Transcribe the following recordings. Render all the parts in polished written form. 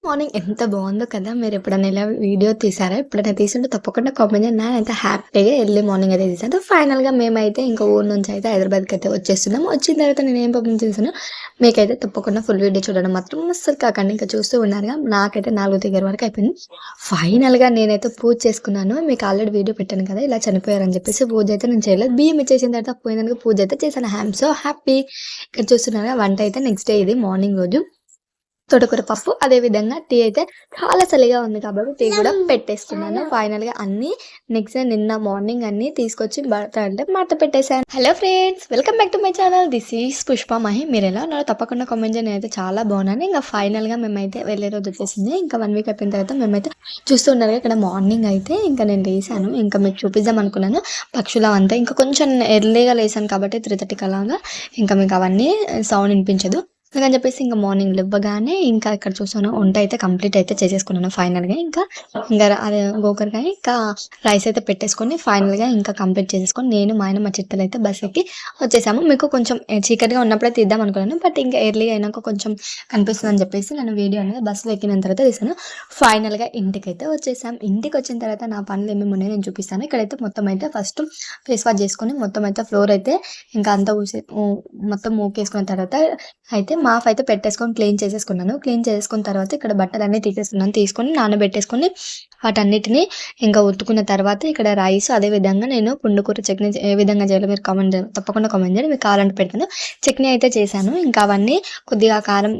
Morning ఎంత బాగుందో కదా! మీరెప్పుడైనా ఇలా వీడియో తీసారా? ఎప్పుడైనా తీసుంటే తప్పకుండా కామెంట్ చేయండి. నేనైతే హ్యాపీగా ఎర్లీ మార్నింగ్ అయితే తీసాను. ఫైనల్‌గా మేమైతే ఇంకా ఊరు నుంచి అయితే హైదరాబాద్‌కైతే వచ్చేస్తున్నాం. వచ్చిన తర్వాత నేనేం పనులు చేశానో మీకైతే తప్పకుండా ఫుల్ వీడియో చూడడం మాత్రం అస్సలు కాకండి. ఇంకా చూస్తూ ఉన్నారుగా. నాకైతే 4 దగ్గర వరకు అయిపోయింది. ఫైనల్‌గా నేనైతే పూజ చేసుకున్నాను. మీకు ఆల్రెడీ వీడియో పెట్టాను కదా! ఇలా చనిపోయారని చెప్పేసి పూజ అయితే నేను చేయలేదు. బియ్యం ఇచ్చేసిన తర్వాత పోయినందుకు పూజ అయితే చేశాను. I am so happy. ఇక్కడ చూస్తున్నారుగా వంట అయితే నెక్స్ట్ డే ఇది మార్నింగ్ రోజు. తోటకూర పప్పు. అదే విధంగా టీ అయితే చాలా చలిగా ఉంది కాబట్టి టీ కూడా పెట్టేసుకున్నాను. ఫైనల్‌గా అన్నీ నెక్స్ట్ డే నిన్న మార్నింగ్ అన్నీ తీసుకొచ్చి మడత పెట్టేసాను. Hello friends! Welcome back to my channel. This is Pushpa Mahi. మీరెలా ఉన్నారో తప్పకుండా కామెంట్ చేయండి. నేనైతే చాలా బాగున్నాను. ఇంకా ఫైనల్‌గా మేమైతే వెళ్ళే రోజు వచ్చేసింది. ఇంకా 1 వీక్ అయిపోయిన తర్వాత మేమైతే చూస్తూ ఉన్నారు ఇక్కడ మార్నింగ్ అయితే ఇంకా నేను లేసాను. ఇంకా మీకు చూపిద్దాం అనుకున్నాను. పక్షులవంతా ఇంకా కొంచెం ఎర్లీగా లేసాను కాబట్టి 3:30కి అలాగా ఇంకా మీకు అవన్నీ సౌండ్ వినిపించదు. అందుకని చెప్పేసి ఇంకా మార్నింగ్ లెవ్వగానే ఇంకా ఇక్కడ చూసాను వంట అయితే కంప్లీట్ అయితే చేసేసుకున్నాను ఫైనల్‌గా. ఇంకా అదే గోకరకాయ ఇంకా రైస్ అయితే పెట్టేసుకొని ఫైనల్‌గా ఇంకా కంప్లీట్ చేసేసుకొని నేను మా ఆయన మా చిట్టలు అయితే బస్ ఎక్కి వచ్చేసాము. మీకు కొంచెం చీకటిగా ఉన్నప్పుడే తీద్దాం అనుకున్నాను. బట్ ఇంకా ఎర్లీగా అయినాక కొంచెం కనిపిస్తుందని చెప్పేసి నేను వీడియో అనేది బస్సులో ఎక్కిన తర్వాత తీసాను. ఫైనల్‌గా ఇంటికైతే వచ్చేసాం. ఇంటికి వచ్చిన తర్వాత నా పనులు ఏమేమి ఉన్నాయో నేను చూపిస్తాను. ఇక్కడైతే మొత్తం అయితే ఫస్ట్ ఫేస్ వాష్ చేసుకొని మొత్తం అయితే ఫ్లోర్ అయితే ఇంకా అంతా మొత్తం ఊకేసుకున్న తర్వాత అయితే మాఫ్ అయితే పెట్టేసుకొని క్లీన్ చేసేసుకున్నాను. క్లీన్ చేసుకున్న తర్వాత ఇక్కడ బట్టలన్నీ తీసేసుకున్నాను. తీసుకొని నానబెట్టేసుకొని వాటన్నిటిని ఇంకా ఉతుకున్న తర్వాత ఇక్కడ రైస్ అదే విధంగా నేను పుండుకూర చట్నీ ఏ విధంగా చేయాలో మీరు తప్పకుండా కామెంట్ చేయండి. మీకు కావాలంటే పెడతాను. చట్నీ అయితే చేశాను. ఇంకా అవన్నీ కొద్దిగా కారం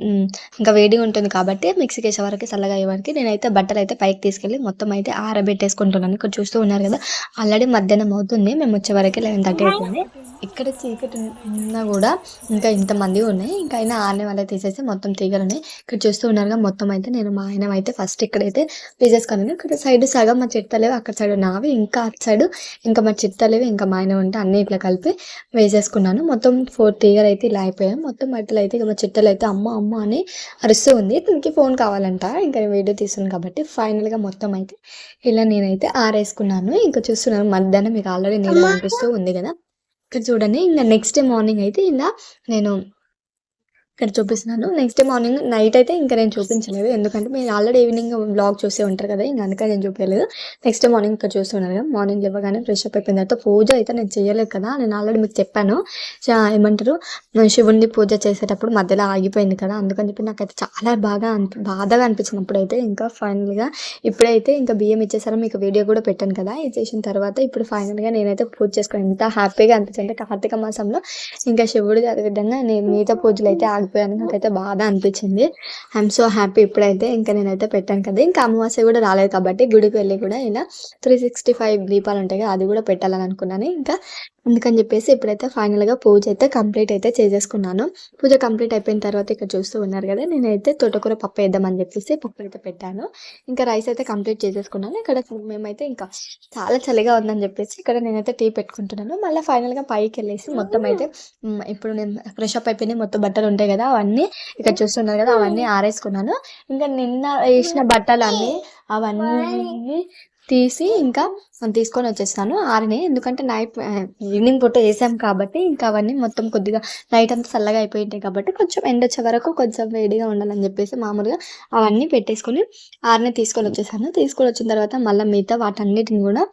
ఇంకా వేడిగా ఉంటుంది కాబట్టి మిక్సీకి వేసే వరకు చల్లగా అయ్యే వరకు నేనైతే బట్టలు అయితే పైకి తీసుకెళ్ళి మొత్తం అయితే ఆరబెట్టేసుకుంటున్నాను. ఇక్కడ చూస్తూ ఉన్నారు కదా ఆల్రెడీ మధ్యాహ్నం అవుతుంది. మేము వచ్చే వరకు 11:30 అయిపోయింది. ఇక్కడ చీకటి ఉన్నా కూడా ఇంకా ఇంతమంది ఉన్నాయి. ఇంకా అయినా ఆనే వాళ్ళే తీసేసి మొత్తం తీగలున్నాయి. ఇక్కడ చూస్తూ ఉన్నారుగా మొత్తం అయితే నేను మా ఆయన అయితే ఫస్ట్ ఇక్కడైతే తీసేసుకున్నాను. ఇక్కడ సైడ్ సగం మా చిట్టలేవు, అక్కడ సైడ్ నావి, ఇంకా అటు సైడ్ ఇంకా మా చిట్టలేవి, ఇంకా మా ఆయన ఉంటే అన్నీ ఇట్లా కలిపి వేసేసుకున్నాను. మొత్తం 4 తీగలు అయితే ఇలా అయిపోయాయి. మొత్తం బట్టలు అయితే ఇక మా చిట్టలు అయితే అమ్మ అమ్మ అని అరుస్తూ ఉంది. దీనికి ఫోన్ కావాలంట. ఇంకా వీడియో తీస్తున్నాను కాబట్టి ఫైనల్గా మొత్తం అయితే ఇలా నేనైతే ఆరేసుకున్నాను. ఇంకా చూస్తున్నాను మధ్యాహ్నం మీకు ఆల్రెడీ నీళ్ళు అనిపిస్తూ ఉంది కదా. ఇక్కడ చూడండి ఇంకా నెక్స్ట్ డే మార్నింగ్ అయితే ఇలా నేను ఇక్కడ చూపిస్తున్నాను. నెక్స్ట్ డే మార్నింగ్ నైట్ అయితే ఇంకా నేను చూపించలేదు. ఎందుకంటే మీరు ఆల్రెడీ ఈవినింగ్ వ్లాగ్ చూసే ఉంటారు కదా. ఇంక అందుకని నేను చూపించలేదు. నెక్స్ట్ డే మార్నింగ్ ఇక్కడ చూస్తున్నారు కదా. మార్నింగ్ ఇవ్వగానే ఫ్రెష్ అప్ అయిపోయిన తర్వాత పూజ అయితే నేను చేయలేదు కదా. నేను ఆల్రెడీ మీకు చెప్పాను. ఏమంటారు శివుడిని పూజ చేసేటప్పుడు మధ్యలో ఆగిపోయింది కదా. అందుకని చెప్పి నాకైతే చాలా బాధగా అనిపించినప్పుడు అయితే ఇంకా ఫైనల్గా ఇప్పుడైతే ఇంకా బియ్యం ఇచ్చేసారో మీకు వీడియో కూడా పెట్టాను కదా. ఇది చేసిన తర్వాత ఇప్పుడు ఫైనల్గా నేనైతే పూజ చేసుకుని ఎంత హ్యాపీగా అనిపించింది. కార్తీక మాసంలో ఇంకా శివుడు అదే విధంగా నేను మిగతా పూజలు అయితే ఆగిపోయాను. నాకైతే బాధ అనిపించింది. I'm so happy. ఇప్పుడైతే ఇంకా నేనైతే పెట్టాను కదా. ఇంకా అమావాస్య కూడా రాలేదు కాబట్టి గుడికి వెళ్ళి కూడా ఇలా 365 దీపాలు ఉంటాయి కదా అది కూడా పెట్టాలని అనుకున్నాను. ఇంకా అందుకని చెప్పేసి ఇప్పుడైతే ఫైనల్గా పూజ అయితే కంప్లీట్ అయితే చేసేసుకున్నాను. పూజ కంప్లీట్ అయిపోయిన తర్వాత ఇక్కడ చూస్తూ ఉన్నారు కదా నేనైతే తోటకూర పప్పు వేద్దామని చెప్పేసి పప్పు అయితే పెట్టాను. ఇంకా రైస్ అయితే కంప్లీట్ చేసేసుకున్నాను. ఇక్కడ మేమైతే ఇంకా చాలా చలిగా ఉందని చెప్పేసి ఇక్కడ నేనైతే టీ పెట్టుకుంటున్నాను. మళ్ళీ ఫైనల్గా పైకి వెళ్ళేసి మొత్తం అయితే ఇప్పుడు నేను ఫ్రెష్ అప్ అయిపోయినాయి. మొత్తం బట్టలు ఉంటాయి కదా అవన్నీ ఇక్కడ చూస్తున్నారు కదా అవన్నీ ఆరేసుకున్నాను. ఇంకా నిన్న వేసిన బట్టలన్నీ అవన్నీ తీసి ఇంకా తీసుకొని వచ్చేస్తాను ఆరిని. ఎందుకంటే నైట్ ఈవినింగ్ పూట వేసాం కాబట్టి ఇంకా అవన్నీ మొత్తం కొద్దిగా నైట్ అంతా చల్లగా అయిపోయింటాయి కాబట్టి కొంచెం ఎండ వచ్చే వరకు కొంచెం వేడిగా ఉండాలని చెప్పేసి మామూలుగా అవన్నీ పెట్టేసుకొని ఆరిని తీసుకొని వచ్చేసాను. తీసుకొని వచ్చిన తర్వాత మళ్ళీ మిగతా వాటన్నిటిని కూడా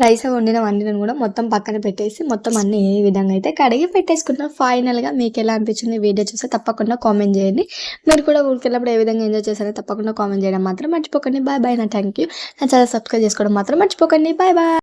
రైస్ వండిన కూడా మొత్తం పక్కన పెట్టేసి మొత్తం అన్ని ఏ విధంగా అయితే కడిగి పెట్టేసుకుంటాను. ఫైనల్గా మీకు ఎలా అనిపించింది వీడియో చూస్తే తప్పకుండా కామెంట్ చేయండి. మీరు కూడా ఊరికి వెళ్ళినప్పుడు ఏ విధంగా ఎంజాయ్ చేశారో తప్పకుండా కామెంట్ చేయడం మాత్రం మర్చిపోకండి. Bye bye. నా థ్యాంక్ యూ. నా ఛానల్ సబ్స్క్రైబ్ చేసుకోవడం మాత్రం మర్చిపోకండి. Bye bye.